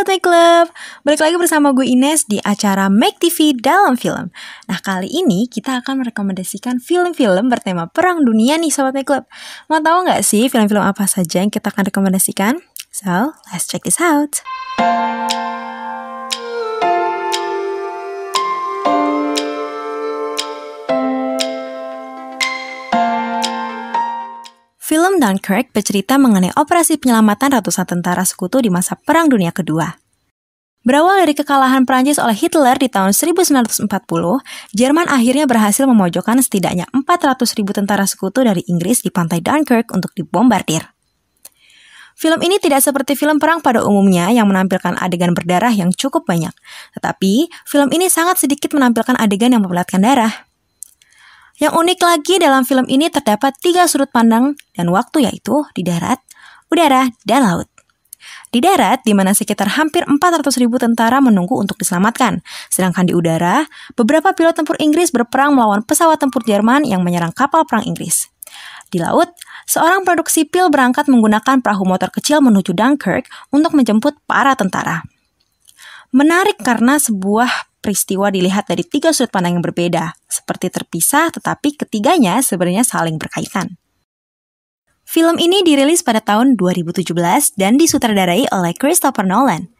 Sobat My Club, balik lagi bersama gue Ines di acara Make TV Dalam Film. Nah, kali ini kita akan merekomendasikan film-film bertema Perang Dunia nih Sobat My Club. Mau tahu nggak sih film-film apa saja yang kita akan rekomendasikan? So, let's check this out. Film Dunkirk bercerita mengenai operasi penyelamatan ratusan tentara sekutu di masa Perang Dunia Kedua. Berawal dari kekalahan Prancis oleh Hitler di tahun 1940, Jerman akhirnya berhasil memojokkan setidaknya 400.000 tentara sekutu dari Inggris di pantai Dunkirk untuk dibombardir. Film ini tidak seperti film perang pada umumnya yang menampilkan adegan berdarah yang cukup banyak, tetapi film ini sangat sedikit menampilkan adegan yang memperlihatkan darah. Yang unik lagi dalam film ini terdapat 3 sudut pandang dan waktu, yaitu di darat, udara, dan laut. Di darat, di mana sekitar hampir 400.000 tentara menunggu untuk diselamatkan. Sedangkan di udara, beberapa pilot tempur Inggris berperang melawan pesawat tempur Jerman yang menyerang kapal perang Inggris. Di laut, seorang penduduk sipil berangkat menggunakan perahu motor kecil menuju Dunkirk untuk menjemput para tentara. Menarik karena sebuah peristiwa dilihat dari 3 sudut pandang yang berbeda, seperti terpisah tetapi ketiganya sebenarnya saling berkaitan. Film ini dirilis pada tahun 2017 dan disutradarai oleh Christopher Nolan.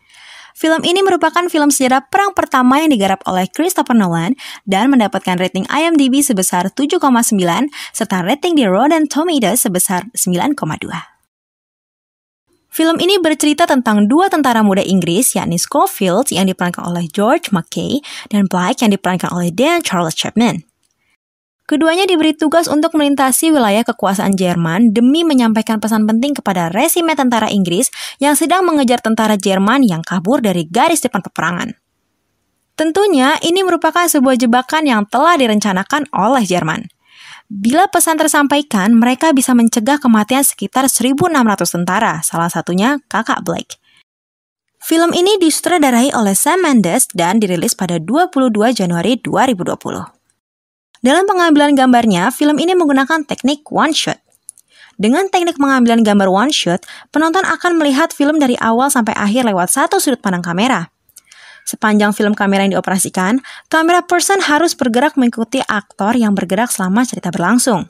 Film ini merupakan film sejarah perang pertama yang digarap oleh Christopher Nolan dan mendapatkan rating IMDb sebesar 7,9 serta rating di Rotten Tomatoes sebesar 9,2. Film ini bercerita tentang 2 tentara muda Inggris, yakni Schofield yang diperankan oleh George Mackay dan Blake yang diperankan oleh Dan Charles Chapman. Keduanya diberi tugas untuk melintasi wilayah kekuasaan Jerman demi menyampaikan pesan penting kepada resimen tentara Inggris yang sedang mengejar tentara Jerman yang kabur dari garis depan peperangan. Tentunya ini merupakan sebuah jebakan yang telah direncanakan oleh Jerman. Bila pesan tersampaikan, mereka bisa mencegah kematian sekitar 1.600 tentara, salah satunya kakak Blake. Film ini disutradarai oleh Sam Mendes dan dirilis pada 22 Januari 2020. Dalam pengambilan gambarnya, film ini menggunakan teknik one shot. Dengan teknik pengambilan gambar one shot, penonton akan melihat film dari awal sampai akhir lewat satu sudut pandang kamera. Sepanjang film kamera yang dioperasikan, kamera person harus bergerak mengikuti aktor yang bergerak selama cerita berlangsung.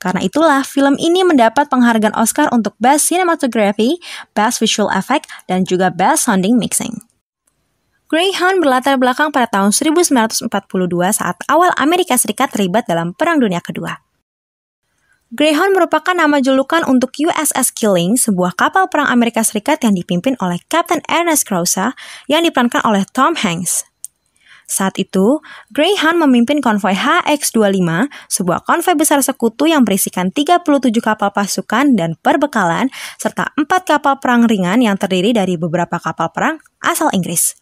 Karena itulah, film ini mendapat penghargaan Oscar untuk Best Cinematography, Best Visual Effect, dan juga Best Sounding Mixing. Greyhound berlatar belakang pada tahun 1942 saat awal Amerika Serikat terlibat dalam Perang Dunia Kedua. Greyhound merupakan nama julukan untuk USS Killing, sebuah kapal perang Amerika Serikat yang dipimpin oleh Kapten Ernest Krause yang diperankan oleh Tom Hanks. Saat itu, Greyhound memimpin konvoi HX-25, sebuah konvoi besar sekutu yang berisikan 37 kapal pasukan dan perbekalan, serta 4 kapal perang ringan yang terdiri dari beberapa kapal perang asal Inggris.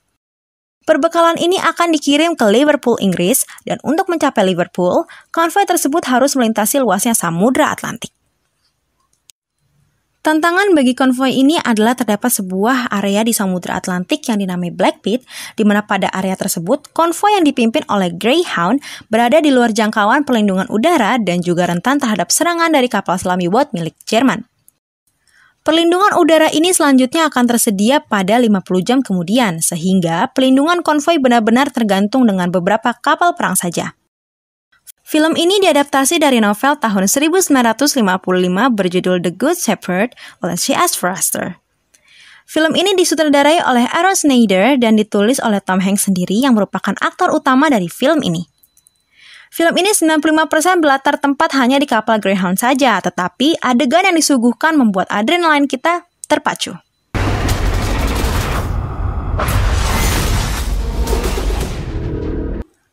Perbekalan ini akan dikirim ke Liverpool, Inggris, dan untuk mencapai Liverpool, konvoi tersebut harus melintasi luasnya Samudra Atlantik. Tantangan bagi konvoi ini adalah terdapat sebuah area di Samudra Atlantik yang dinamai Black Pit, di mana pada area tersebut, konvoi yang dipimpin oleh Greyhound berada di luar jangkauan perlindungan udara dan juga rentan terhadap serangan dari kapal selam U-boat milik Jerman. Perlindungan udara ini selanjutnya akan tersedia pada 50 jam kemudian, sehingga pelindungan konvoi benar-benar tergantung dengan beberapa kapal perang saja. Film ini diadaptasi dari novel tahun 1955 berjudul The Good Shepherd oleh C.S. Forester. Film ini disutradarai oleh Aaron Snyder dan ditulis oleh Tom Hanks sendiri yang merupakan aktor utama dari film ini. Film ini 95% berlatar tempat hanya di kapal Greyhound saja, tetapi adegan yang disuguhkan membuat adrenalin kita terpacu.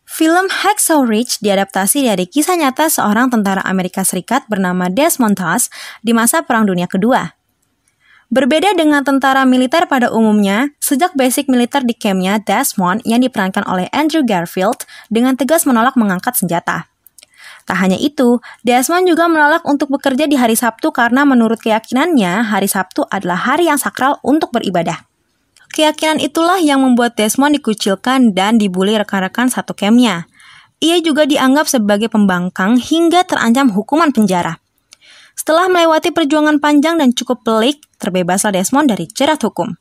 Film Hacksaw Ridge diadaptasi dari kisah nyata seorang tentara Amerika Serikat bernama Desmond Tuss di masa Perang Dunia Kedua. Berbeda dengan tentara militer pada umumnya, sejak basic militer di campnya, Desmond yang diperankan oleh Andrew Garfield dengan tegas menolak mengangkat senjata. Tak hanya itu, Desmond juga menolak untuk bekerja di hari Sabtu karena menurut keyakinannya, hari Sabtu adalah hari yang sakral untuk beribadah. Keyakinan itulah yang membuat Desmond dikucilkan dan dibully rekan-rekan satu campnya. Ia juga dianggap sebagai pembangkang hingga terancam hukuman penjara. Setelah melewati perjuangan panjang dan cukup pelik, terbebaslah Desmond dari jerat hukum.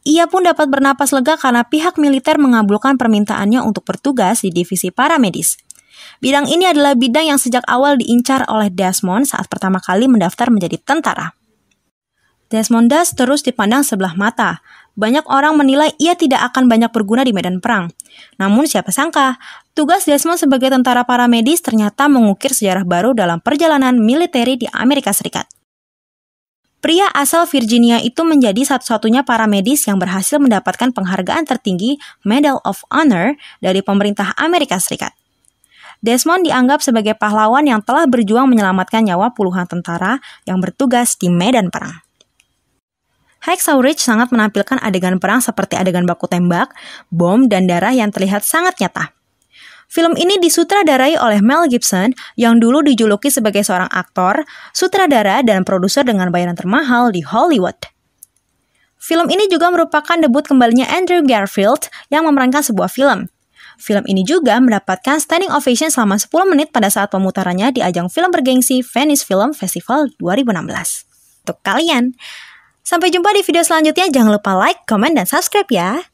Ia pun dapat bernapas lega karena pihak militer mengabulkan permintaannya untuk bertugas di divisi paramedis. Bidang ini adalah bidang yang sejak awal diincar oleh Desmond saat pertama kali mendaftar menjadi tentara. Desmond Doss terus dipandang sebelah mata. Banyak orang menilai ia tidak akan banyak berguna di medan perang. Namun siapa sangka, tugas Desmond sebagai tentara paramedis ternyata mengukir sejarah baru dalam perjalanan militer di Amerika Serikat. Pria asal Virginia itu menjadi satu-satunya paramedis yang berhasil mendapatkan penghargaan tertinggi Medal of Honor dari pemerintah Amerika Serikat. Desmond dianggap sebagai pahlawan yang telah berjuang menyelamatkan nyawa puluhan tentara yang bertugas di medan perang. Hacksaw Ridge sangat menampilkan adegan perang seperti adegan baku tembak, bom, dan darah yang terlihat sangat nyata. Film ini disutradarai oleh Mel Gibson yang dulu dijuluki sebagai seorang aktor, sutradara, dan produser dengan bayaran termahal di Hollywood. Film ini juga merupakan debut kembalinya Andrew Garfield yang memerankan sebuah film. Film ini juga mendapatkan standing ovation selama 10 menit pada saat pemutarannya di ajang film bergengsi Venice Film Festival 2016. Untuk kalian, sampai jumpa di video selanjutnya. Jangan lupa like, komen, dan subscribe ya!